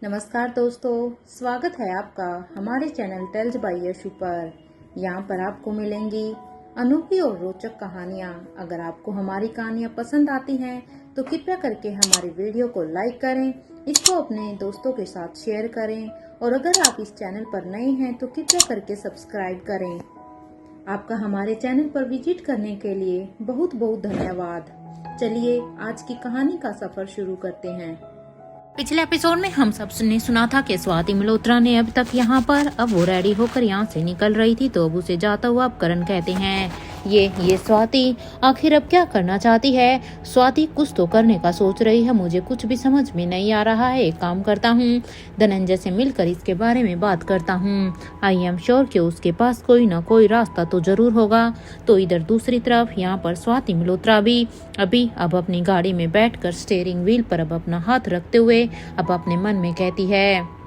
नमस्कार दोस्तों, स्वागत है आपका हमारे चैनल टेल्स बाय यशु पर। यहाँ पर आपको मिलेंगी अनोखी और रोचक कहानियाँ। अगर आपको हमारी कहानियाँ पसंद आती हैं तो कृपया करके हमारी वीडियो को लाइक करें, इसको अपने दोस्तों के साथ शेयर करें और अगर आप इस चैनल पर नए हैं तो कृपया करके सब्सक्राइब करें। आपका हमारे चैनल पर विजिट करने के लिए बहुत बहुत धन्यवाद। चलिए आज की कहानी का सफर शुरू करते हैं। पिछले एपिसोड में हम सब ने सुना था कि स्वाति मल्होत्रा ने अब तक यहाँ पर अब वो रेडी होकर यहाँ से निकल रही थी तो अब उसे जाता हुआ अब करण कहते हैं ये स्वाति आखिर अब क्या करना चाहती है। स्वाति कुछ तो करने का सोच रही है, मुझे कुछ भी समझ में नहीं आ रहा है। एक काम करता हूँ, धनंजय से मिलकर इसके बारे में बात करता हूँ। आई एम श्योर कि उसके पास कोई ना कोई रास्ता तो जरूर होगा। तो इधर दूसरी तरफ यहाँ पर स्वाति मल्होत्रा भी अब अपनी गाड़ी में बैठकर स्टीयरिंग व्हील पर अब अपना हाथ रखते हुए अब अपने मन में कहती है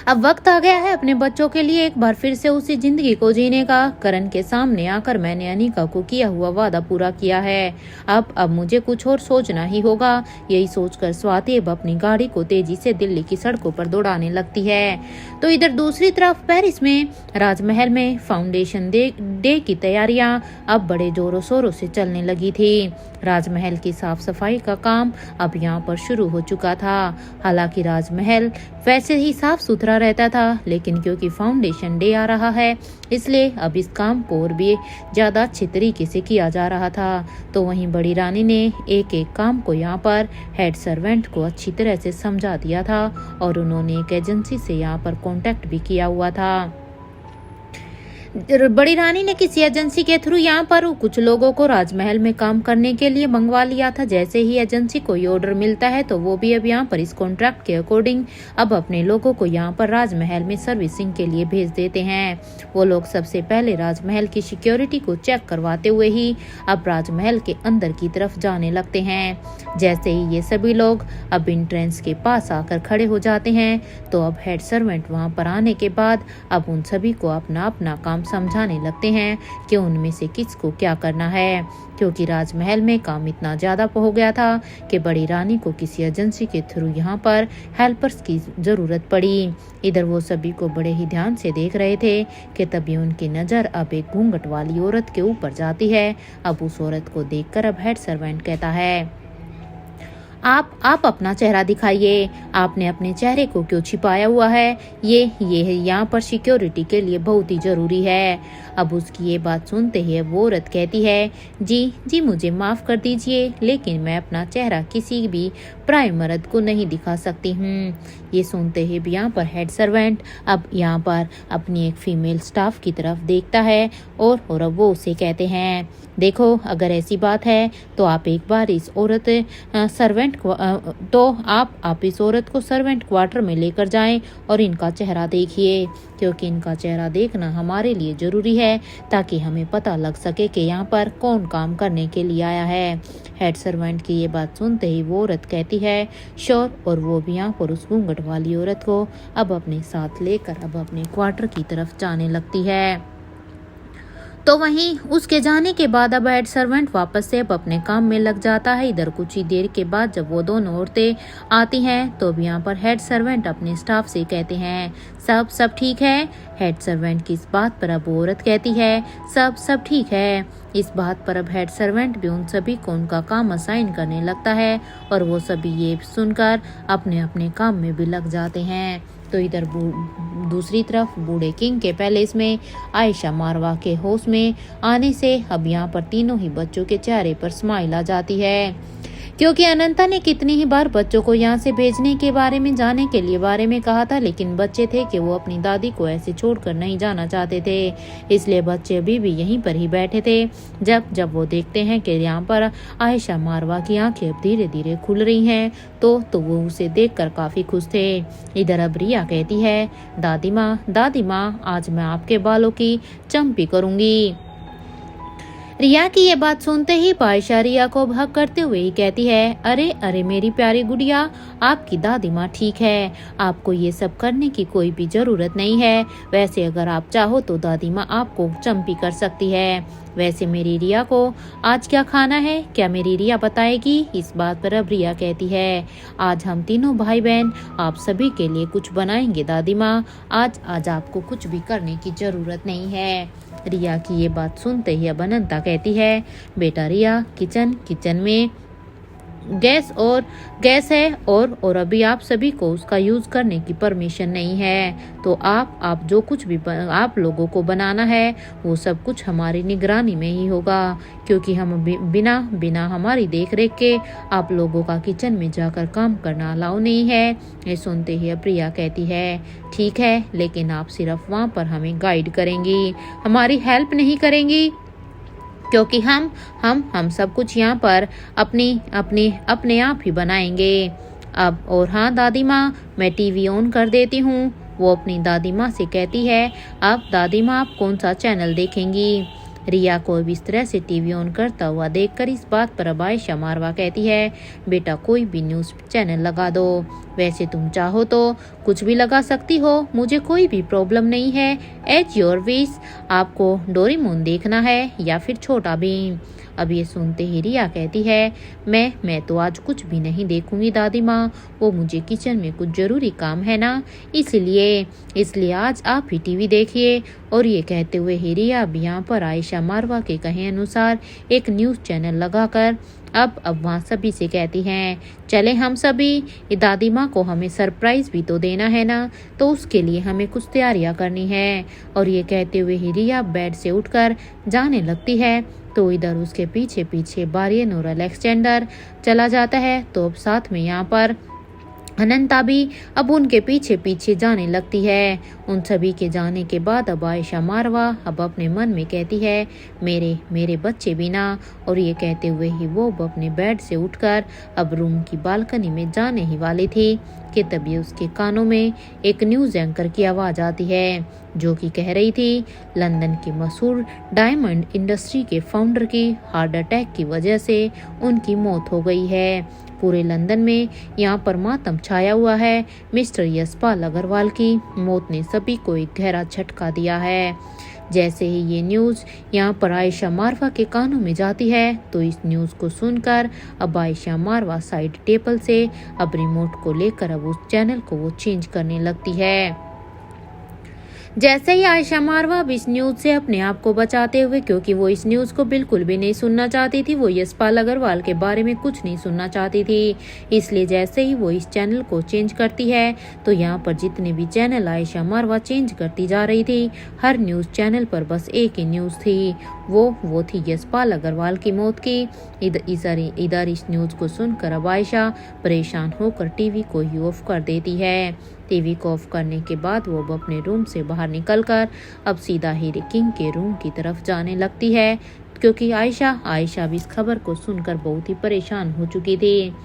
अब वक्त आ गया है अपने बच्चों के लिए एक बार फिर से उसी जिंदगी को जीने का। करण के सामने आकर मैंने अनिका को किया हुआ वादा पूरा किया है। अब मुझे कुछ और सोचना ही होगा। यही सोचकर स्वाति अब अपनी गाड़ी को तेजी से दिल्ली की सड़कों पर दौड़ाने लगती है। तो इधर दूसरी तरफ पेरिस में राजमहल में फाउंडेशन डे की तैयारियां अब बड़े जोरों शोरों से चलने लगी थी। राजमहल की साफ सफाई का काम अब यहाँ पर शुरू हो चुका था। हालांकि राजमहल वैसे ही साफ सुथरा रहता था, लेकिन क्योंकि फाउंडेशन डे आ रहा है इसलिए अब इस काम को और भी ज्यादा अच्छे तरीके से किया जा रहा था। तो वहीं बड़ी रानी ने एक एक काम को यहाँ पर हेड सर्वेंट को अच्छी तरह से समझा दिया था और उन्होंने एक एजेंसी से यहाँ पर कांटेक्ट भी किया हुआ था। बड़ी रानी ने किसी एजेंसी के थ्रू यहाँ पर कुछ लोगों को राजमहल में काम करने के लिए मंगवा लिया था। जैसे ही एजेंसी को ये ऑर्डर मिलता है तो वो भी अब यहाँ पर इस कॉन्ट्रैक्ट के अकॉर्डिंग अब अपने लोगों को यहाँ पर राजमहल में सर्विसिंग के लिए भेज देते हैं। वो लोग सबसे पहले राजमहल की सिक्योरिटी को चेक करवाते हुए ही अब राजमहल के अंदर की तरफ जाने लगते हैं। जैसे ही ये सभी लोग अब एंट्रेंस के पास आकर खड़े हो जाते हैं तो अब हेड सर्वेंट वहाँ पर आने के बाद अब उन सभी को अपना अपना काम समझाने लगते हैं कि उनमें से किसको क्या करना है। क्योंकि राजमहल में काम इतना ज्यादा हो गया था कि बड़ी रानी को किसी एजेंसी के थ्रू यहाँ पर हेल्पर्स की जरूरत पड़ी। इधर वो सभी को बड़े ही ध्यान से देख रहे थे कि तभी उनकी नजर अब एक घूंघट वाली औरत के ऊपर जाती है। अब उस औरत को देखकर अब हेड सर्वेंट कहता है आप अपना चेहरा दिखाइए। आपने अपने चेहरे को क्यों छिपाया हुआ है? ये यहाँ पर सिक्योरिटी के लिए बहुत ही जरूरी है। अब उसकी ये बात सुनते ही वो औरत कहती है जी मुझे माफ कर दीजिए, लेकिन मैं अपना चेहरा किसी भी पराये मर्द को नहीं दिखा सकती हूँ। ये सुनते ही भी यहाँ पर हेड सर्वेंट अब यहाँ पर अपनी एक फीमेल स्टाफ की तरफ देखता है और अब वो उसे कहते हैं देखो, अगर ऐसी बात है तो आप एक बार इस औरत सर्वेंट को आप इस औरत को सर्वेंट क्वार्टर में लेकर जाएं और इनका चेहरा देखिए, क्योंकि इनका चेहरा देखना हमारे लिए जरूरी है ताकि हमें पता लग सके कि यहाँ पर कौन काम करने के लिए आया है। हेड सर्वेंट की ये बात सुनते ही वो औरत कहती है श्योर, और वो भी यहाँ पर उस घूंघट वाली औरत को अब अपने साथ लेकर अब अपने क्वार्टर की तरफ जाने लगती है। तो वहीं उसके जाने के बाद अब हेड सर्वेंट वापस से अब अपने काम में लग जाता है। इधर कुछ ही देर के बाद जब वो दोनों औरतें आती हैं तो अब यहाँ पर हेड सर्वेंट अपने स्टाफ से कहते हैं सब ठीक है। हेड सर्वेंट की इस बात पर अब वो औरत कहती है सब ठीक है। इस बात पर अब हेड सर्वेंट भी उन सभी को उनका काम असाइन करने लगता है और वो सभी ये सुनकर अपने अपने काम में भी लग जाते हैं। तो इधर दूसरी तरफ बूढ़े किंग के पैलेस में आयशा मारवा के होश में आने से अब यहाँ पर तीनों ही बच्चों के चेहरे पर स्माइल आ जाती है, क्योंकि अनंता ने कितनी ही बार बच्चों को यहाँ से भेजने के बारे में जाने के लिए बारे में कहा था, लेकिन बच्चे थे कि वो अपनी दादी को ऐसे छोड़कर नहीं जाना चाहते थे। इसलिए बच्चे अभी भी यहीं पर ही बैठे थे। जब वो देखते हैं कि यहाँ पर आयशा मारवा की आंखें अब धीरे धीरे खुल रही हैं तो वो उसे देखकर काफी खुश थे। इधर अब रिया कहती है दादी माँ आज मैं आपके बालों की चंपी करूंगी। रिया की ये बात सुनते ही आयशा रिया को हक करते हुए ही कहती है अरे मेरी प्यारी गुड़िया, आपकी दादी माँ ठीक है, आपको ये सब करने की कोई भी जरूरत नहीं है। वैसे अगर आप चाहो तो दादी माँ आपको चंपी कर सकती है। वैसे मेरी रिया को आज क्या खाना है, क्या मेरी रिया बताएगी? इस बात पर अब रिया कहती है, आज हम तीनों भाई बहन आप सभी के लिए कुछ बनाएंगे दादी माँ। आज आपको कुछ भी करने की जरूरत नहीं है। रिया की ये बात सुनते ही अब अनंता कहती है, बेटा रिया, किचन में गैस है और अभी आप सभी को उसका यूज करने की परमिशन नहीं है। तो आप जो कुछ भी आप लोगों को बनाना है वो सब कुछ हमारी निगरानी में ही होगा, क्योंकि हम बिना हमारी देखरेख के आप लोगों का किचन में जाकर काम करना अलाउ नहीं है। ये सुनते ही प्रिया कहती है, ठीक है, लेकिन आप सिर्फ वहाँ पर हमें गाइड करेंगी, हमारी हेल्प नहीं करेंगी, क्योंकि हम सब कुछ यहाँ पर अपने आप ही बनाएंगे। अब और हाँ दादी माँ, मैं टीवी ऑन कर देती हूँ। वो अपनी दादी माँ से कहती है, अब दादी माँ आप कौन सा चैनल देखेंगी? रिया को अब इस तरह से टीवी ऑन करता हुआ देखकर इस बात पर अब आयशा मारवा कहती है, बेटा कोई भी न्यूज़ चैनल लगा दो, वैसे तुम चाहो तो कुछ भी लगा सकती हो, मुझे कोई भी प्रॉब्लम नहीं है। एज योर विश, आपको डोरेमोन देखना है या फिर छोटा भीम? अब ये सुनते ही रिया कहती है, मैं तो आज कुछ भी नहीं देखूंगी दादी माँ, वो मुझे किचन में कुछ जरूरी काम है ना, इसलिए आज आप ही टीवी देखिए। और ये कहते हुए ही रिया अब यहाँ पर आयशा मारवा के कहे अनुसार एक न्यूज़ चैनल लगाकर अब वहाँ सभी से कहती हैं, चले हम सभी, ये दादी माँ को हमें सरप्राइज भी तो देना है ना, तो उसके लिए हमें कुछ तैयारियाँ करनी है। और ये कहते हुए ही रिया बेड से उठकर जाने लगती है, तो इधर उसके पीछे पीछे बारियन और अलेक्जेंडर चला जाता है। तो अब साथ में यहाँ पर अनंता भी अब उनके पीछे पीछे जाने लगती है। उन सभी के जाने के बाद अब आयशा मारवा अब अपने मन में कहती है, मेरे बच्चे भी ना। और ये कहते हुए ही वो अपने बेड से उठकर अब रूम की बालकनी में जाने ही वाली थी कि तभी उसके कानों में एक न्यूज़ एंकर की आवाज़ आती है, जो कि कह रही थी, लंदन की मशहूर डायमंड इंडस्ट्री के फाउंडर की हार्ट अटैक की वजह से उनकी मौत हो गई है। पूरे लंदन में यहाँ पर मातम छाया हुआ है। मिस्टर यशपाल अग्रवाल की मौत ने सभी को एक गहरा झटका दिया है। जैसे ही ये न्यूज़ यहाँ पर आयशा मारवा के कानों में जाती है, तो इस न्यूज़ को सुनकर अब आयशा मारवा साइड टेबल से अब रिमोट को लेकर अब उस चैनल को वो चेंज करने लगती है। जैसे ही आयशा मारवा अब इस न्यूज़ से अपने आप को बचाते हुए, क्योंकि वो इस न्यूज़ को बिल्कुल भी नहीं सुनना चाहती थी, वो यशपाल अग्रवाल के बारे में कुछ नहीं सुनना चाहती थी, इसलिए जैसे ही वो इस चैनल को चेंज करती है, तो यहाँ पर जितने भी चैनल आयशा मारवा चेंज करती जा रही थी, हर न्यूज़ चैनल पर बस एक ही न्यूज़ थी, वो थी यशपाल अग्रवाल की मौत की। इधर इस न्यूज़ को सुनकर अब आयशा परेशान होकर टीवी को ही ऑफ कर देती है। टीवी को ऑफ करने के बाद वो अपने रूम से बाहर निकलकर अब सीधा ही किंग के रूम की तरफ जाने लगती है, क्योंकि आयशा भी इस खबर को सुनकर बहुत ही परेशान हो चुकी थी।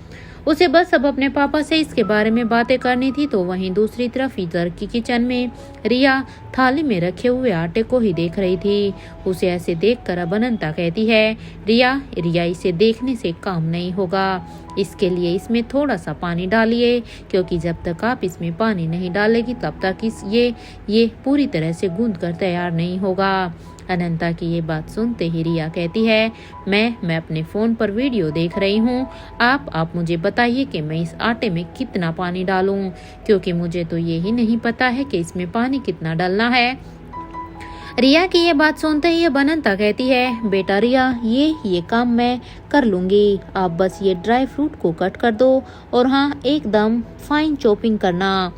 उसे बस अब अपने पापा से इसके बारे में बातें करनी थी। तो वहीं दूसरी तरफ इधर की किचन में रिया थाली में रखे हुए आटे को ही देख रही थी। उसे ऐसे देखकर अब अनंता कहती है, रिया इसे देखने से काम नहीं होगा, इसके लिए इसमें थोड़ा सा पानी डालिए, क्योंकि जब तक आप इसमें पानी नहीं डालेगी तब तक ये पूरी तरह से गूंद कर तैयार नहीं होगा। अनंता की ये बात सुनते ही रिया कहती है, मैं अपने फ़ोन पर वीडियो देख रही हूँ, आप मुझे बताइए कि मैं इस आटे में कितना पानी डालूं, क्योंकि मुझे तो ये ही नहीं पता है कि इसमें पानी कितना डालना है। रिया की ये बात सुनते ही अब अनंता कहती है, बेटा रिया, ये काम मैं कर लूँगी, आप बस ये ड्राई फ्रूट को कट कर दो, और हाँ, एकदम फाइन चॉपिंग करना।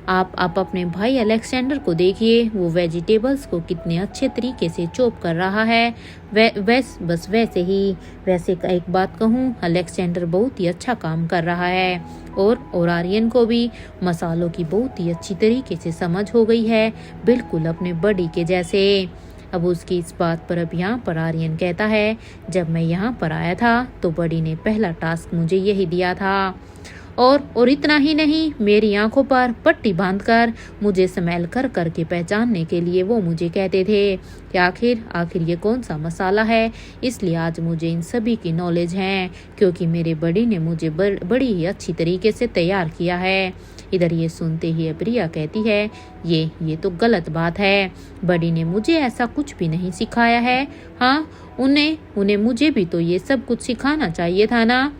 आप अपने भाई अलेक्जेंडर को देखिए, वो वेजिटेबल्स को कितने अच्छे तरीके से चॉप कर रहा है। वैसे एक बात कहूँ, अलेक्जेंडर बहुत ही अच्छा काम कर रहा है, और आर्यन को भी मसालों की बहुत ही अच्छी तरीके से समझ हो गई है, बिल्कुल अपने बड़ी के जैसे। अब उसकी इस बात पर अब यहाँ पर आर्यन कहता है, जब मैं यहाँ पर आया था तो बड़ी ने पहला टास्क मुझे यही दिया था, और इतना ही नहीं, मेरी आंखों पर पट्टी बांधकर मुझे स्मेल कर करके पहचानने के लिए वो मुझे कहते थे कि आखिर ये कौन सा मसाला है। इसलिए आज मुझे इन सभी की नॉलेज है, क्योंकि मेरे बड़ी ने मुझे बड़ी ही अच्छी तरीके से तैयार किया है। इधर ये सुनते ही अब रिया कहती है ये तो गलत बात है। बड़ी ने मुझे ऐसा कुछ भी नहीं सिखाया है। हाँ, उन्हें मुझे भी तो ये सब कुछ सिखाना चाहिए था ना।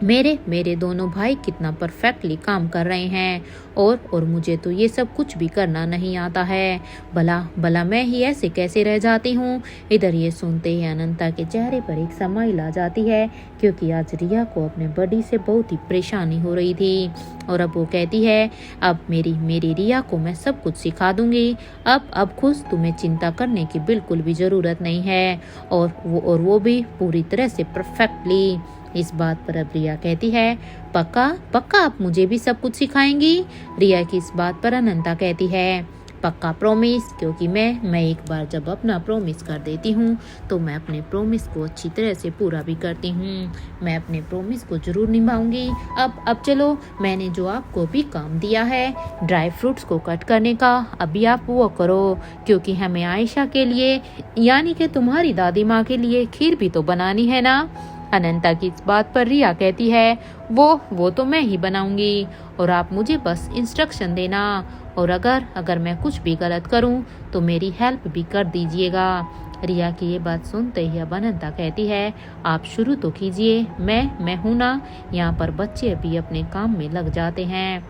मेरे दोनों भाई कितना परफेक्टली काम कर रहे हैं और मुझे तो ये सब कुछ भी करना नहीं आता है। भला मैं ही ऐसे कैसे रह जाती हूँ। इधर ये सुनते ही अनंता के चेहरे पर एक स्माइल आ जाती है, क्योंकि आज रिया को अपने बड़ी से बहुत ही परेशानी हो रही थी। और अब वो कहती है अब मेरी रिया को मैं सब कुछ सिखा दूंगी। अब खुश, तुम्हें चिंता करने की बिल्कुल भी जरूरत नहीं है, और वो भी पूरी तरह से परफेक्टली। इस बात पर अब रिया कहती है पक्का आप मुझे भी सब कुछ सिखाएंगी। रिया की इस बात पर अनंता कहती है पक्का प्रॉमिस, क्योंकि मैं एक बार जब अपना प्रॉमिस कर देती हूँ तो मैं अपने प्रॉमिस को अच्छी तरह से पूरा भी करती हूँ। मैं अपने प्रॉमिस को जरूर निभाऊंगी। अब चलो, मैंने जो आपको भी काम दिया है ड्राई फ्रूट्स को कट करने का, अभी आप वो करो, क्योंकि हमें आयशा के लिए यानी कि तुम्हारी दादी माँ के लिए खीर भी तो बनानी है ना। अनंता की इस बात पर रिया कहती है वो तो मैं ही बनाऊंगी, और आप मुझे बस इंस्ट्रक्शन देना, और अगर मैं कुछ भी गलत करूं तो मेरी हेल्प भी कर दीजिएगा। रिया की ये बात सुनते ही अब अनंता कहती है आप शुरू तो कीजिए, मैं हूं ना। यहाँ पर बच्चे अभी अपने काम में लग जाते हैं।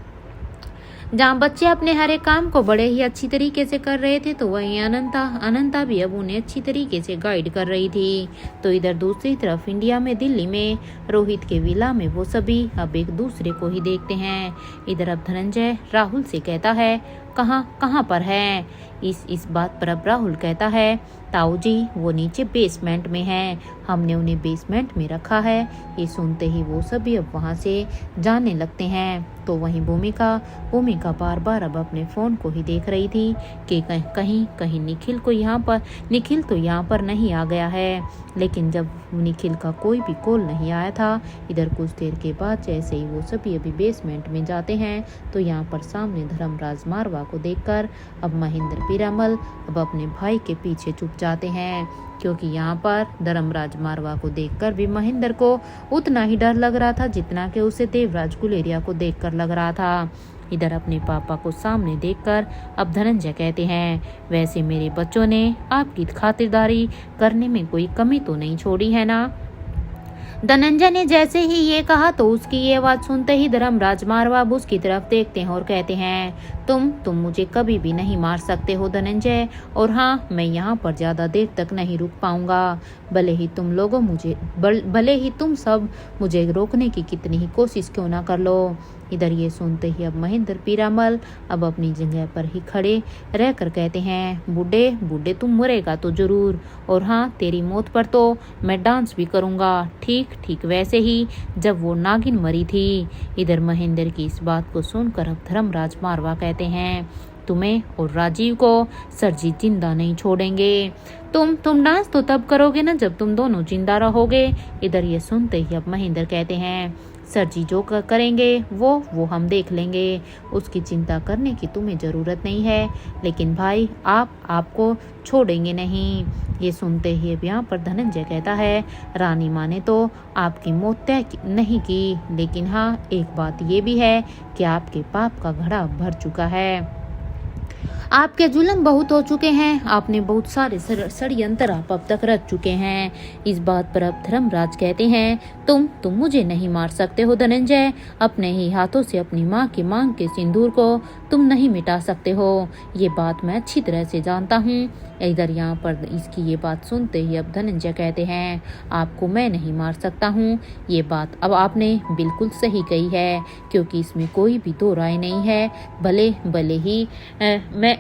जहाँ बच्चे अपने हर एक काम को बड़े ही अच्छी तरीके से कर रहे थे, तो वहीं अनंता भी अब उन्हें अच्छी तरीके से गाइड कर रही थी। तो इधर दूसरी तरफ इंडिया में, दिल्ली में रोहित के विला में वो सभी अब एक दूसरे को ही देखते हैं। इधर अब धनंजय राहुल से कहता है कहाँ पर है। इस बात पर अब राहुल कहता है ताऊ जी वो नीचे बेसमेंट में है, हमने उन्हें बेसमेंट में रखा है। ये सुनते ही वो सभी अब वहाँ से जाने लगते हैं। तो वहीं भूमिका बार अब अपने फोन को ही देख रही थी कि कहीं निखिल तो यहाँ पर नहीं आ गया है। लेकिन जब निखिल का कोई भी कॉल नहीं आया था। इधर कुछ देर के बाद जैसे ही वो सभी अभी बेसमेंट में जाते हैं, तो यहाँ पर सामने धर्मराज मारवा को देखकर अब महेंद्र पीरामल अब अपने भाई के पीछे छुप जाते हैं, क्योंकि यहाँ पर धर्मराज मारवा को देखकर भी महेंद्र को उतना ही डर लग रहा था जितना कि उसे देवराज गुलेरिया को देखकर लग रहा था। इधर अपने पापा को सामने देखकर अब धनंजय कहते हैं वैसे मेरे बच्चों ने आपकी खातिरदारी करने में कोई कमी तो नहीं छोड़ी है ना। धनंजय ने जैसे ही ये कहा तो उसकी ये बात सुनते ही धर्मराज मारवा उसकी तरफ देखते हैं और कहते हैं तुम मुझे कभी भी नहीं मार सकते हो धनंजय, और हाँ मैं यहाँ पर ज्यादा देर तक नहीं रुक पाऊंगा। भले ही तुम सब मुझे रोकने की कितनी ही कोशिश क्यों ना कर लो। इधर ये सुनते ही अब महेंद्र पीरामल अब अपनी जगह पर ही खड़े रहकर कहते हैं बूढ़े तुम मरेगा तो जरूर, और हाँ तेरी मौत पर तो मैं डांस भी करूंगा, ठीक वैसे ही जब वो नागिन मरी थी। इधर महेंद्र की इस बात को सुनकर अब धर्मराज मारवा कहते हैं तुम्हें और राजीव को सरजी जिंदा नहीं छोड़ेंगे। तुम डांस तो तब करोगे ना जब तुम दोनों जिंदा रहोगे। इधर ये सुनते ही अब महेंद्र कहते हैं सर जी जो करेंगे वो हम देख लेंगे, उसकी चिंता करने की तुम्हें जरूरत नहीं है, लेकिन भाई आपको छोड़ेंगे नहीं। ये सुनते ही अब यहाँ पर धनंजय कहता है रानी माँ ने तो आपकी मौत तय नहीं की, लेकिन हाँ एक बात ये भी है कि आपके पाप का घड़ा भर चुका है। आपके जुल्म बहुत हो चुके हैं, आपने बहुत सारे षड्यंत्र आप अब तक रच चुके हैं। इस बात पर अब धर्मराज कहते हैं तुम मुझे नहीं मार सकते हो धनंजय, अपने ही हाथों से अपनी माँ की मांग के सिंदूर को तुम नहीं मिटा सकते हो, ये बात मैं अच्छी तरह से जानता हूँ। इधर यहाँ पर इसकी ये बात सुनते ही अब धनंजय कहते हैं आपको मैं नहीं मार सकता हूँ, ये बात अब आपने बिल्कुल सही कही है, क्योंकि इसमें कोई भी दो राय नहीं है।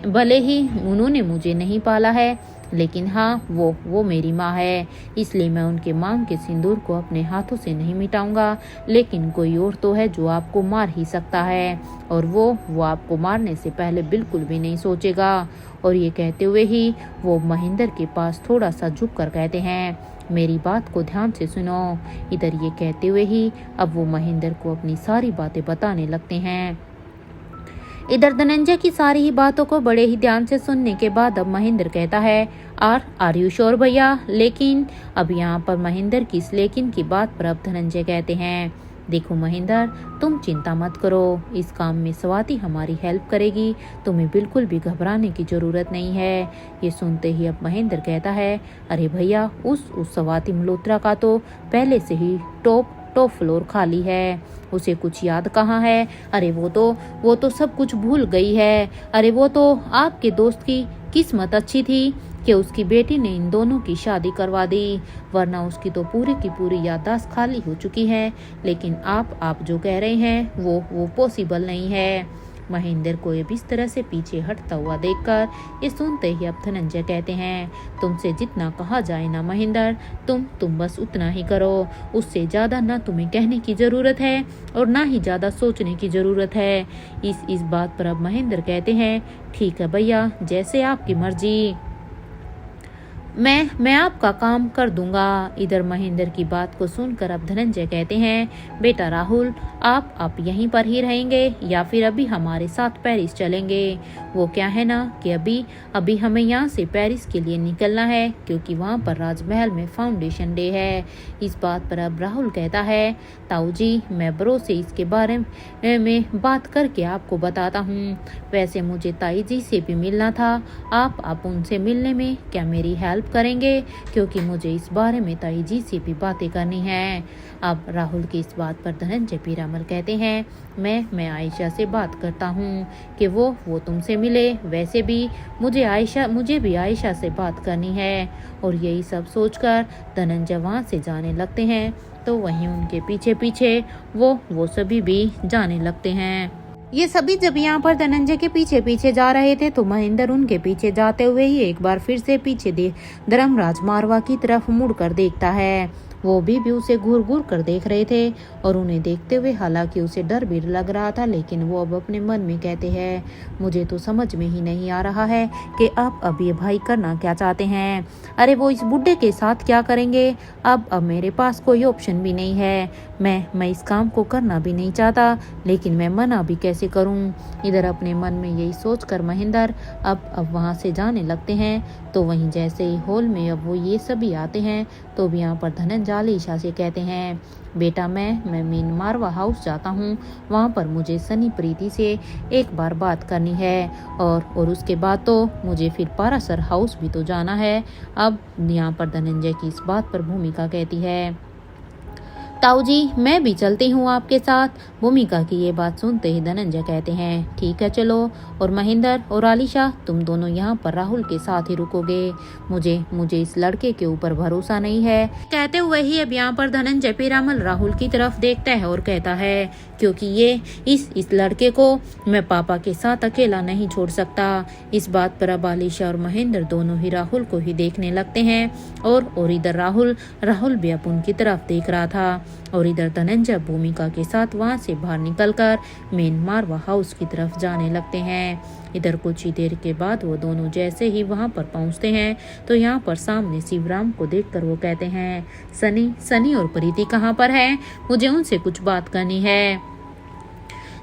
भले ही उन्होंने मुझे नहीं पाला है, लेकिन हाँ वो मेरी माँ है, इसलिए मैं उनके मांग के सिंदूर को अपने हाथों से नहीं मिटाऊंगा। लेकिन कोई और तो है जो आपको मार ही सकता है, और वो आपको मारने से पहले बिल्कुल भी नहीं सोचेगा। और ये कहते हुए ही वो महेंद्र के पास थोड़ा सा झुक कर कहते हैं मेरी बात को ध्यान से सुनो। इधर ये कहते हुए ही अब वो महेंद्र को अपनी सारी बातें बताने लगते हैं। इधर धनंजय की सारी ही बातों को बड़े ही ध्यान से सुनने के बाद अब महेंद्र कहता है आर यू श्योर भैया। लेकिन अब यहाँ पर महेंद्र की इस लेकिन की बात पर अब धनंजय कहते हैं देखो महेंद्र, तुम चिंता मत करो, इस काम में स्वाति हमारी हेल्प करेगी, तुम्हें बिल्कुल भी घबराने की जरूरत नहीं है। ये सुनते ही अब महेंद्र कहता है, अरे भैया, उस स्वाति मल्होत्रा का तो पहले से ही टॉप फ्लोर खाली है, उसे कुछ याद कहाँ है। अरे वो तो सब कुछ भूल गई है। अरे वो तो आपके दोस्त की किस्मत अच्छी थी कि उसकी बेटी ने इन दोनों की शादी करवा दी, वरना उसकी तो पूरी की पूरी याददाश्त खाली हो चुकी है। लेकिन आप जो कह रहे हैं वो पॉसिबल नहीं है। महेंद्र को अब इस तरह से पीछे हटता हुआ देखकर ये सुनते ही अब धनंजय कहते हैं, तुमसे जितना कहा जाए ना महेंद्र, तुम बस उतना ही करो, उससे ज्यादा ना तुम्हें कहने की जरूरत है और ना ही ज्यादा सोचने की जरूरत है। इस बात पर अब महेंद्र कहते हैं, ठीक है भैया, जैसे आपकी मर्जी, मैं आपका काम कर दूंगा। इधर महेंद्र की बात को सुनकर अब धनंजय कहते हैं, बेटा राहुल, आप यहीं पर ही रहेंगे या फिर अभी हमारे साथ पेरिस चलेंगे। वो क्या है ना कि अभी हमें यहाँ से पेरिस के लिए निकलना है, क्योंकि वहाँ पर राजमहल में फाउंडेशन डे है। इस बात पर अब राहुल कहता है, ताऊ जी, मैं ब्रो से इसके बारे में बात करके आपको बताता हूँ। वैसे मुझे ताई जी से भी मिलना था, आप उनसे मिलने में क्या मेरी हेल्प करेंगे, क्योंकि मुझे इस बारे में ताई जी से भी बातें करनी है। अब राहुल की इस बात पर धनंजय पीरामल कहते हैं, मैं आयशा से बात करता हूँ कि वो तुमसे मिले। वैसे भी मुझे भी आयशा से बात करनी है। और यही सब सोचकर धनंजय वहाँ से जाने लगते हैं, तो वहीं उनके पीछे पीछे वो सभी भी जाने लगते हैं। ये सभी जब यहाँ पर धनंजय के पीछे पीछे जा रहे थे तो महेंद्र उनके पीछे जाते हुए ही एक बार फिर से पीछे धर्मराज मारवा की तरफ मुड़कर देखता है। वो भी उसे घूर घूर कर देख रहे थे और उन्हें देखते हुए हालांकि उसे डर भी लग रहा था, लेकिन वो अब अपने मन में कहते हैं, मुझे तो समझ में ही नहीं आ रहा है कि अब ये भाई करना क्या चाहते हैं। अरे वो इस बुड्ढे के साथ क्या करेंगे। अब मेरे पास कोई ऑप्शन भी नहीं है। मैं इस काम को करना भी नहीं चाहता, लेकिन मैं मना भी कैसे करूं। इधर अपने मन में यही सोचकर महेंद्र अब वहां से जाने लगते हैं। तो वहीं जैसे ही हॉल में अब वो ये सभी आते हैं तो भी यहाँ पर धनंजय आलिशा से कहते हैं, बेटा मैं मेन मारवा हाउस जाता हूँ, वहाँ पर मुझे सनी प्रीति से एक बार बात करनी है और उसके बाद तो मुझे फिर पारासर हाउस भी तो जाना है। अब यहाँ पर धनंजय की इस बात पर भूमिका कहती है, ताऊ जी, मैं भी चलती हूँ आपके साथ। भूमिका की ये बात सुनते ही धनंजय कहते हैं, ठीक है चलो। और महेंद्र और आलिशा, तुम दोनों यहाँ पर राहुल के साथ ही रुकोगे। मुझे इस लड़के के ऊपर भरोसा नहीं है। कहते हुए ही अब यहाँ पर धनंजय पीरामल राहुल की तरफ देखता है और कहता है, क्योंकि ये इस लड़के को मैं पापा के साथ अकेला नहीं छोड़ सकता। इस बात पर अब आलिशा और महेंद्र दोनों ही राहुल को ही देखने लगते हैं और इधर राहुल भी अब उनकी तरफ देख रहा था। और इधर धनंजय भूमिका के साथ वहां से बाहर निकलकर मेन मारवा हाउस की तरफ जाने लगते हैं। इधर कुछ ही देर के बाद वो दोनों जैसे ही वहां पर पहुंचते हैं तो यहाँ पर सामने शिवराम को देखकर वो कहते हैं, सनी और प्रीति कहाँ पर है, मुझे उनसे कुछ बात करनी है।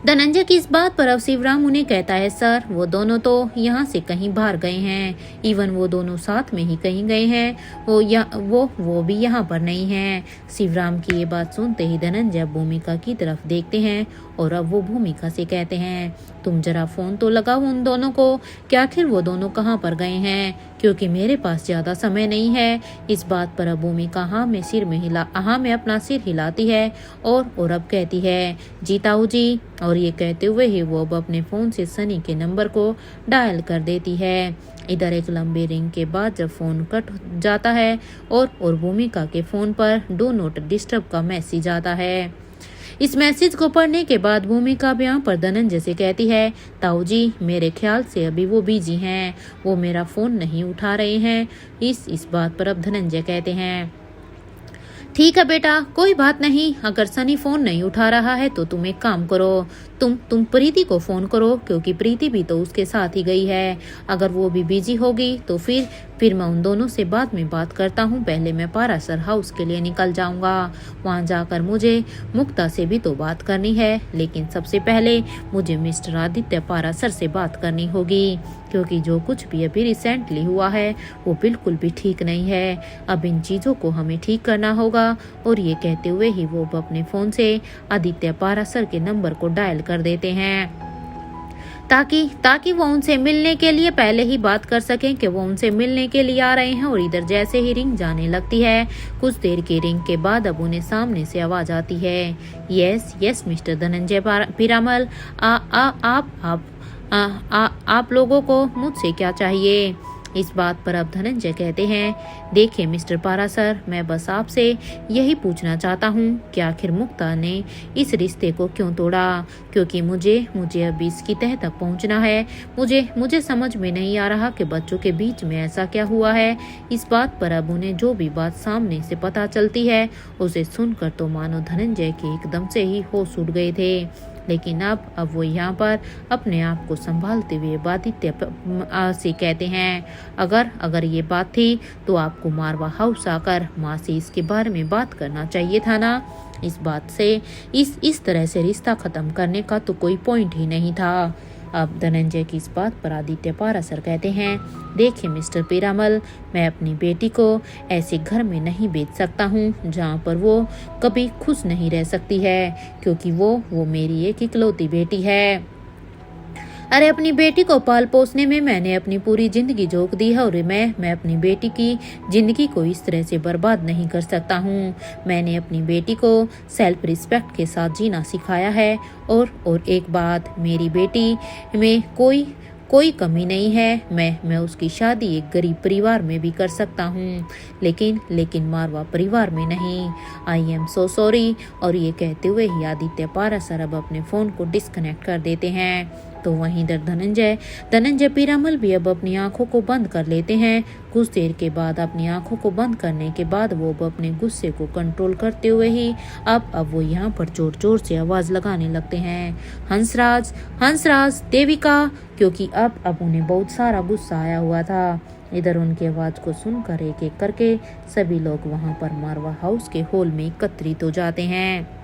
धनंजय की इस बात पर अब शिवराम उन्हें कहता है, सर वो दोनों तो यहाँ से कहीं बाहर गए हैं, इवन वो दोनों साथ में ही कहीं गए हैं, वो भी यहाँ पर नहीं हैं। शिवराम की ये बात सुनते ही धनंजय भूमिका की तरफ देखते हैं और अब वो भूमिका से कहते हैं, तुम जरा फोन तो लगाओ उन दोनों को कि आखिर वो दोनों कहाँ पर गए हैं, क्योंकि मेरे पास ज्यादा समय नहीं है। इस बात पर अब भूमिका हाँ में अपना सिर हिलाती है और अब कहती है, जी ताऊ जी। और ये कहते हुए ही वो अब अपने फोन से सनी के नंबर को डायल कर देती है। इधर एक लंबे रिंग के बाद जब फोन कट जाता है और भूमिका के फोन पर डू नॉट डिस्टर्ब का मैसेज आता है। इस मैसेज को पढ़ने के बाद भूमिका भी यहाँ पर धनंजय से कहती है, ताऊ जी, मेरे ख्याल से अभी वो बिजी हैं, वो मेरा फोन नहीं उठा रहे हैं। इस बात पर अब धनंजय कहते हैं, ठीक है बेटा, कोई बात नहीं। अगर सनी फोन नहीं उठा रहा है तो तुम एक काम करो, तुम प्रीति को फोन करो, क्योंकि प्रीति भी तो उसके साथ ही गई है। अगर वो भी बिजी होगी तो फिर फिर मैं उन दोनों से बाद में बात करता हूँ। पहले मैं पारासर हाउस के लिए निकल जाऊंगा। वहाँ जाकर मुझे मुक्ता से भी तो बात करनी है, लेकिन सबसे पहले मुझे मिस्टर आदित्य पारासर से बात करनी होगी, क्योंकि जो कुछ भी अभी रिसेंटली हुआ है वो बिल्कुल भी ठीक नहीं है। अब इन चीज़ों को हमें ठीक करना होगा। और ये कहते हुए ही वो अपने फ़ोन से आदित्य पारासर के नंबर को डायल कर देते हैं, ताकि वो उनसे मिलने के लिए पहले ही बात कर सकें कि वो उनसे मिलने के लिए आ रहे हैं। और इधर जैसे ही रिंग जाने लगती है, कुछ देर की रिंग के बाद अब उन्हें सामने से आवाज आती है, यस मिस्टर धनंजय पीरामल, आप लोगों को मुझसे क्या चाहिए। इस बात पर अब धनंजय कहते हैं, देखिए मिस्टर पारासर, मैं बस आपसे यही पूछना चाहता हूँ कि आखिर मुक्ता ने इस रिश्ते को क्यों तोड़ा, क्योंकि मुझे अब इसकी तह तक पहुँचना है। मुझे समझ में नहीं आ रहा कि बच्चों के बीच में ऐसा क्या हुआ है। इस बात पर अब उन्हें जो भी बात सामने से पता चलती है उसे सुनकर तो मानो धनंजय के एकदम से ही होश उड़ गए थे। लेकिन अब वो यहाँ पर अपने आप को संभालते हुए आदित्य से कहते हैं, अगर ये बात थी तो आपको मारवा हाउस आकर माँ से इसके बारे में बात करना चाहिए था ना। इस बात से इस तरह से रिश्ता खत्म करने का तो कोई पॉइंट ही नहीं था। अब धनंजय की इस बात पर आदित्य पारासर कहते हैं, देखिए मिस्टर पीरामल, मैं अपनी बेटी को ऐसे घर में नहीं भेज सकता हूँ जहाँ पर वो कभी खुश नहीं रह सकती है, क्योंकि वो मेरी एक इकलौती बेटी है। अरे अपनी बेटी को पाल पोसने में मैंने अपनी पूरी जिंदगी झोंक दी है, और मैं अपनी बेटी की जिंदगी को इस तरह से बर्बाद नहीं कर सकता हूँ। मैंने अपनी बेटी को सेल्फ रिस्पेक्ट के साथ जीना सिखाया है। और एक बात, मेरी बेटी में कोई कमी नहीं है। मैं उसकी शादी एक गरीब परिवार में भी कर सकता हूँ, लेकिन मारवा परिवार में नहीं। I am so sorry. और ये कहते हुए ही आदित्य पारासर अब अपने फ़ोन को डिस्कनेक्ट कर देते हैं। तो वहीं इधर धनंजय पीरामल भी अब अपनी आंखों को बंद कर लेते हैं। कुछ देर के बाद अपनी आंखों को बंद करने के बाद वो अब अपने गुस्से को कंट्रोल करते हुए ही अब वो यहाँ पर जोर से आवाज लगाने लगते हैं, हंसराज, देविका, क्योंकि अब उन्हें बहुत सारा गुस्सा आया हुआ था। इधर उनकी आवाज को सुनकर एक एक करके सभी लोग वहाँ पर मारवा हाउस के हॉल में एकत्रित हो जाते हैं।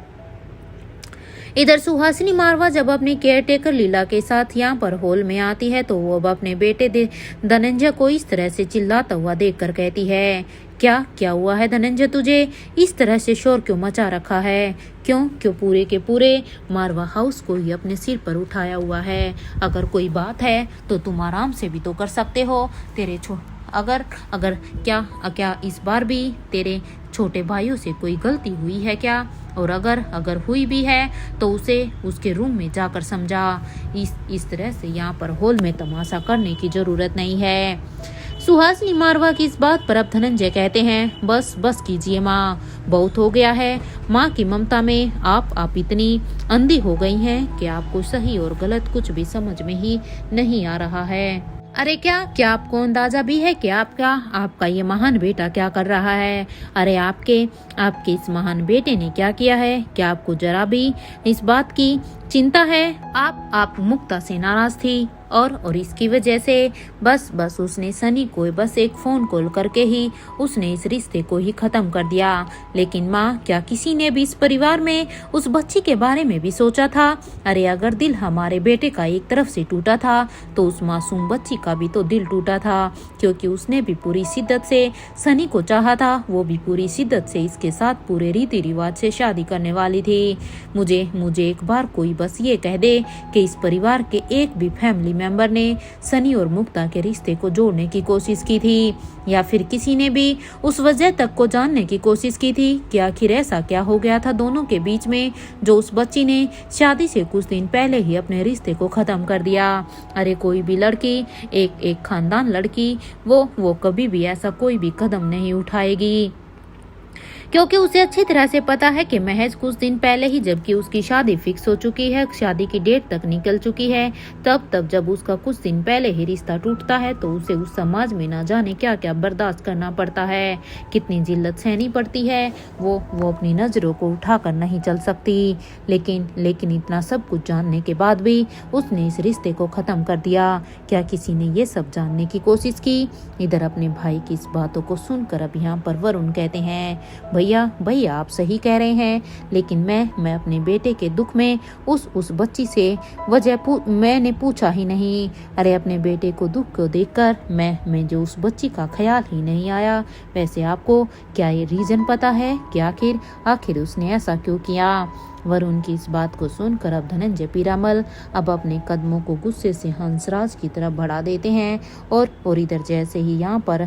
इधर सुहासिनी मारवा जब अपनी केयरटेकर लीला के साथ यहाँ पर हॉल में आती है तो वो अब अपने बेटे धनंजय को इस तरह से चिल्लाता हुआ देखकर कहती है, क्या हुआ है धनंजय, तुझे इस तरह से शोर क्यों मचा रखा है? क्यों पूरे के पूरे मारवा हाउस को ही अपने सिर पर उठाया हुआ है? अगर कोई बात है तो तुम आराम से भी तो कर सकते हो। अगर क्या इस बार भी तेरे छोटे भाइयों से कोई गलती हुई है क्या? और अगर हुई भी है तो उसे उसके रूम में जाकर समझा। इस तरह से यहाँ पर हॉल में तमाशा करने की जरूरत नहीं है। सुहासिनी मारवा की इस बात पर अब धनंजय कहते हैं, बस कीजिए माँ, बहुत हो गया है। माँ की ममता में आप इतनी अंधी हो गई हैं कि आपको सही और गलत कुछ भी समझ में ही नहीं आ रहा है। अरे क्या आपको अंदाजा भी है कि आपका ये महान बेटा क्या कर रहा है? अरे आपके इस महान बेटे ने क्या किया है? क्या आपको जरा भी इस बात की चिंता है? आप मुक्ता से नाराज थी और इसकी वजह से बस उसने सनी को बस एक फोन कॉल करके ही उसने इस रिश्ते को ही खत्म कर दिया। लेकिन माँ, क्या किसी ने भी इस परिवार में उस बच्ची के बारे में भी सोचा था? अरे अगर दिल हमारे बेटे का एक तरफ से टूटा था तो उस मासूम बच्ची का भी तो दिल टूटा था, क्योंकि उसने भी पूरी शिद्दत से सनी को चाहा था। वो भी पूरी शिद्दत से इसके साथ पूरे रीति रिवाज से शादी करने वाली थी। मुझे एक बार कोई बस ये कह दे कि इस परिवार के एक भी फैमिली मेंबर ने सनी और मुक्ता के रिश्ते को जोड़ने की कोशिश की थी, या फिर किसी ने भी उस वजह तक को जानने की कोशिश की थी कि आखिर ऐसा क्या हो गया था दोनों के बीच में, जो उस बच्ची ने शादी से कुछ दिन पहले ही अपने रिश्ते को खत्म कर दिया। अरे कोई भी लड़की, एक खानदान लड़की, वो कभी भी ऐसा कोई भी कदम नहीं उठाएगी। क्योंकि उसे अच्छी तरह से पता है कि महज कुछ दिन पहले ही, जबकि उसकी शादी फिक्स हो चुकी है, शादी की डेट तक निकल चुकी है, तब जब उसका कुछ दिन पहले ही रिश्ता टूटता है तो उसे उस समाज में ना जाने क्या क्या बर्दाश्त करना पड़ता है, कितनी जिल्लत सहनी पड़ती है। वो अपनी नजरों को उठाकर नहीं चल सकती। लेकिन इतना सब कुछ जानने के बाद भी उसने इस रिश्ते को खत्म कर दिया। क्या किसी ने ये सब जानने की कोशिश की? इधर अपने भाई की इस बातों को सुनकर अब यहाँ पर वरुण कहते हैं, भैया आप सही कह रहे हैं, लेकिन मैं अपने बेटे के दुख में उस बच्ची से मैंने पूछा ही नहीं। अरे अपने बेटे को दुख को देखकर मैं जो उस बच्ची का ख्याल ही नहीं आया। वैसे आपको क्या ये रीजन पता है कि आखिर उसने ऐसा क्यों किया? वरुण की इस बात को सुनकर अब धनंजय पीरामल अब अपने कदमों को गुस्से से हंसराज की तरफ बढ़ा देते हैं और इधर जैसे ही यहाँ पर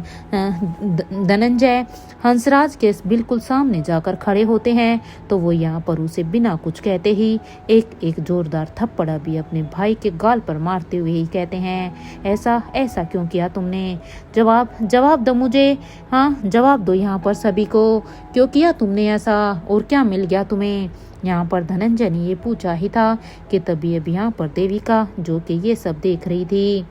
धनंजय हंसराज के बिल्कुल सामने जाकर खड़े होते हैं तो वो यहाँ पर उसे बिना कुछ कहते ही एक जोरदार थप्पड़ भी अपने भाई के गाल पर मारते हुए ही कहते हैं, ऐसा क्यों किया तुमने? जवाब दो मुझे। हाँ जवाब दो यहाँ पर सभी को, क्यों किया तुमने ऐसा और क्या मिल गया तुम्हें? यहाँ पर धनंजय ने ये पूछा ही था कि तभी अब यहाँ पर देविका, जो कि ये सब देख रही थी,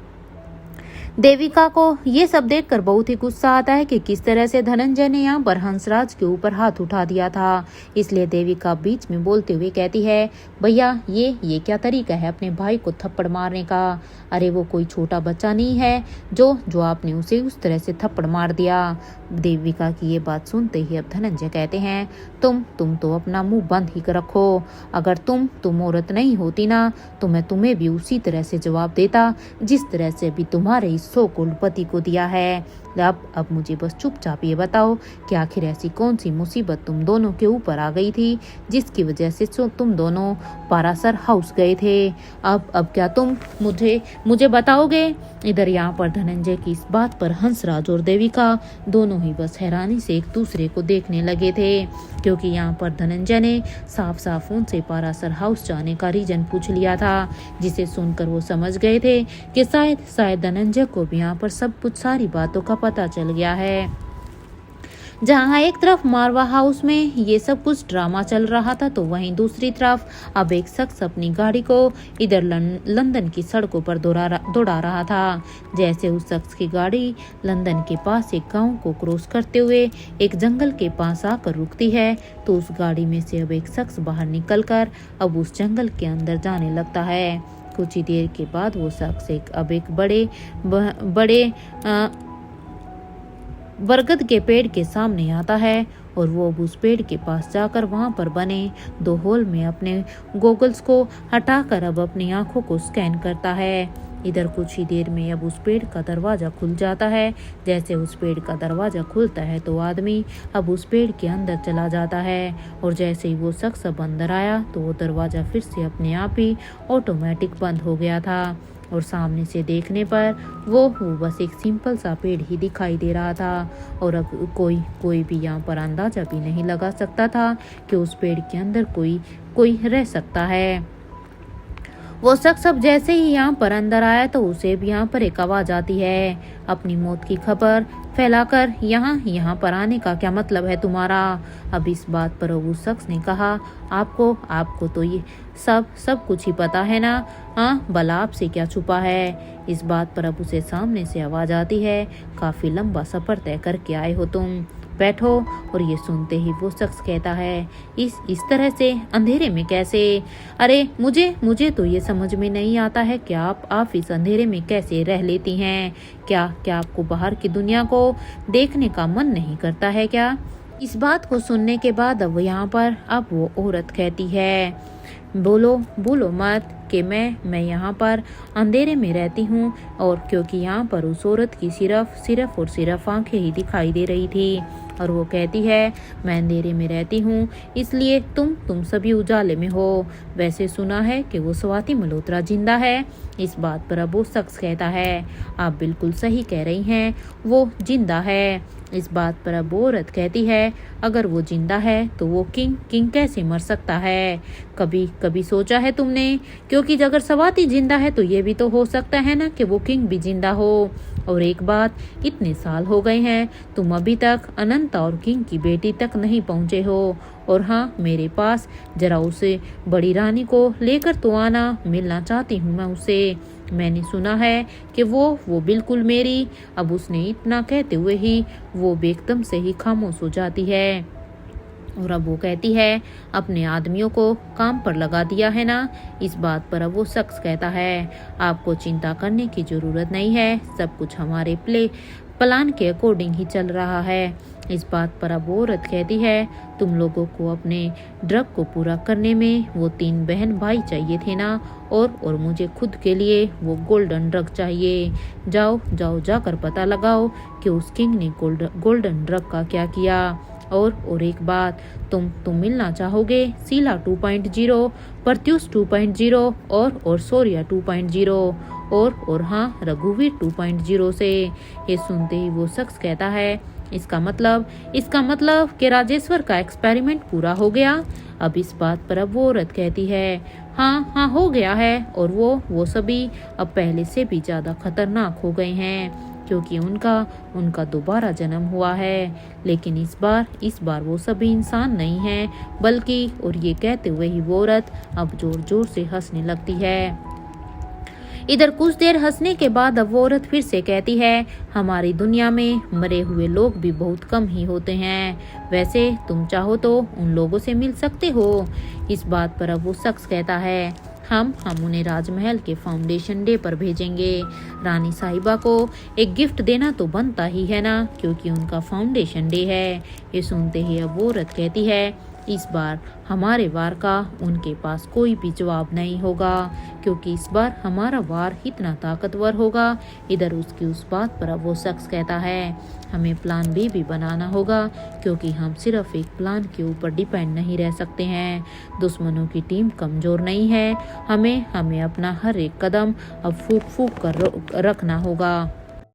देविका को ये सब देखकर बहुत ही गुस्सा आता है कि किस तरह से धनंजय ने यहाँ पर हंसराज के ऊपर हाथ उठा दिया था। इसलिए देविका बीच में बोलते हुए कहती है, भैया ये क्या तरीका है अपने भाई को थप्पड़ मारने का? अरे वो कोई छोटा बच्चा नहीं है जो आपने उसे उस तरह से थप्पड़ मार दिया। देविका की ये बात सुनते ही अब धनंजय कहते हैं, तुम तो अपना मुंह बंद ही रखो। अगर तुम औरत नहीं होती ना तो मैं तुम्हें भी उसी तरह से जवाब देता जिस तरह से भी तुम्हारे इस सो कोल्ड पति को दिया है। अब मुझे बस चुपचाप ये बताओ कि आखिर ऐसी कौन सी मुसीबत तुम दोनों के ऊपर आ गई थी जिसकी वजह से तुम दोनों पारासर हाउस गए थे? अब क्या तुम मुझे बताओगे? इधर यहाँ पर धनंजय की इस बात पर हंसराज और देविका दोनों ही बस हैरानी से एक दूसरे को देखने लगे थे, क्योंकि यहाँ पर धनंजय ने साफ उनसे पारासर हाउस जाने का रीजन पूछ लिया था, जिसे सुनकर वो समझ गए थे कि शायद धनंजय को भी यहाँ पर सब कुछ सारी बातों का पता चल गया है। जहाँ एक तरफ मारवा हाउस में ये सब कुछ ड्रामा चल रहा था तो वहीं दूसरी तरफ अब एक शख्स अपनी गाड़ी को इधर लंदन की सड़कों पर दौड़ा रहा था। जैसे उस शख्स की गाड़ी लंदन के पास एक गांव को क्रॉस करते हुए एक जंगल के पास आकर रुकती है तो उस गाड़ी में से अब एक शख्स बाहर निकलकर अब उस जंगल के अंदर जाने लगता है। कुछ ही देर के बाद वो शख्स एक बड़े बरगद के पेड़ के सामने आता है और वो अब उस पेड़ के पास जाकर वहां पर बने 2 होल में अपने गॉगल्स को हटाकर अब अपनी आंखों को स्कैन करता है। इधर कुछ ही देर में अब उस पेड़ का दरवाजा खुल जाता है। जैसे उस पेड़ का दरवाजा खुलता है तो आदमी अब उस पेड़ के अंदर चला जाता है और जैसे ही वो शख्स अब अंदर आया तो वो दरवाजा फिर से अपने आप ही ऑटोमेटिक बंद हो गया था और सामने से देखने पर वो बस एक सिंपल सा पेड़ ही दिखाई दे रहा था और अब कोई भी यहाँ पर अंदाजा भी नहीं लगा सकता था कि उस पेड़ के अंदर कोई रह सकता है। वो शख्स अब जैसे ही यहाँ पर अंदर आया तो उसे भी यहाँ पर एक आवाज आती है, अपनी मौत की खबर फैलाकर यहाँ पर आने का क्या मतलब है तुम्हारा? अब इस बात पर उस शख्स ने कहा, आपको तो ये सब कुछ ही पता है ना? हाँ भला आपसे क्या छुपा है? इस बात पर अब उसे सामने से आवाज आती है, काफी लंबा सफर तय करके आए हो तुम, बैठो। और ये सुनते ही वो शख्स कहता है, इस तरह से अंधेरे में कैसे? अरे मुझे तो ये समझ में नहीं आता है कि आप इस अंधेरे में कैसे रह लेती हैं? क्या आपको बाहर की दुनिया को देखने का मन नहीं करता है क्या? इस बात को सुनने के बाद अब यहाँ पर अब वो औरत कहती है, बोलो मत कि मैं यहाँ पर अंधेरे में रहती हूँ। और क्योंकि यहाँ पर उस औरत की सिर्फ आंखें ही दिखाई दे रही थी और वो कहती है, मैं अंधेरे में रहती हूँ इसलिए तुम सभी उजाले में हो। वैसे सुना है कि वो स्वाति मल्होत्रा जिंदा है। इस बात पर अब वो शख्स कहता है, आप बिल्कुल सही कह रही हैं, वो जिंदा है। इस बात पर अब औरत कहती है, अगर वो जिंदा है तो वो किंग कैसे मर सकता है? कभी सोचा है तुमने? क्योंकि अगर स्वाति जिंदा है तो ये भी तो हो सकता है ना कि वो किंग भी जिंदा हो। और एक बात, इतने साल हो गए हैं, तुम अभी तक अनंता और किंग की बेटी तक नहीं पहुँचे हो। और हाँ, मेरे पास जरा उसे बड़ी रानी को लेकर तो आना, मिलना चाहती हूँ मैं उसे। मैंने सुना है कि वो बिल्कुल मेरी। अब उसने इतना कहते हुए ही वो एकदम से ही खामोश हो जाती है। और अब वो कहती है, अपने आदमियों को काम पर लगा दिया है ना। इस बात पर अब वो शख्स कहता है, आपको चिंता करने की जरूरत नहीं है, सब कुछ हमारे प्लान के अकॉर्डिंग ही चल रहा है। इस बात पर अब वो औरत कहती है, तुम लोगों को अपने ड्रग को पूरा करने में वो 3 बहन भाई चाहिए थे ना, और मुझे खुद के लिए वो गोल्डन ड्रग चाहिए। जाओ जाओ जाकर पता लगाओ कि उस किंग ने गोल्डन ड्रग का क्या किया। और एक बात, तुम मिलना चाहोगे शीला 2.0, प्रत्युष 2.0 और सूर्या 2.0 और हाँ, रघुवीर 2.0 से। ये सुनते ही वो शख्स कहता है, इसका मतलब कि राजेश्वर का एक्सपेरिमेंट पूरा हो गया। अब इस बात पर अब वो औरत कहती है, हाँ हो गया है, और वो सभी अब पहले से भी ज्यादा खतरनाक हो गए हैं, क्योंकि उनका दोबारा जन्म हुआ है। लेकिन इस बार वो सभी इंसान नहीं हैं, बल्कि, और ये कहते हुए ही वो औरत अब जोर जोर से हंसने लगती है। इधर कुछ देर हंसने के बाद अब वो औरत फिर से कहती है, हमारी दुनिया में मरे हुए लोग भी बहुत कम ही होते हैं, वैसे तुम चाहो तो उन लोगों से मिल सकते हो। इस बात पर अब वो शख्स कहता है, हम उन्हें राजमहल के फाउंडेशन डे पर भेजेंगे। रानी साहिबा को एक गिफ्ट देना तो बनता ही है ना, क्योंकि उनका फाउंडेशन डे है। ये सुनते ही अब वो औरत कहती है, इस बार हमारे वार का उनके पास कोई भी जवाब नहीं होगा, क्योंकि इस बार हमारा वार इतना ताकतवर होगा। इधर उसकी उस बात पर अब वो शख्स कहता है, हमें प्लान बी भी बनाना होगा, क्योंकि हम सिर्फ एक प्लान के ऊपर डिपेंड नहीं रह सकते हैं। दुश्मनों की टीम कमजोर नहीं है, हमें अपना हर एक कदम अब फूक कर रखना होगा।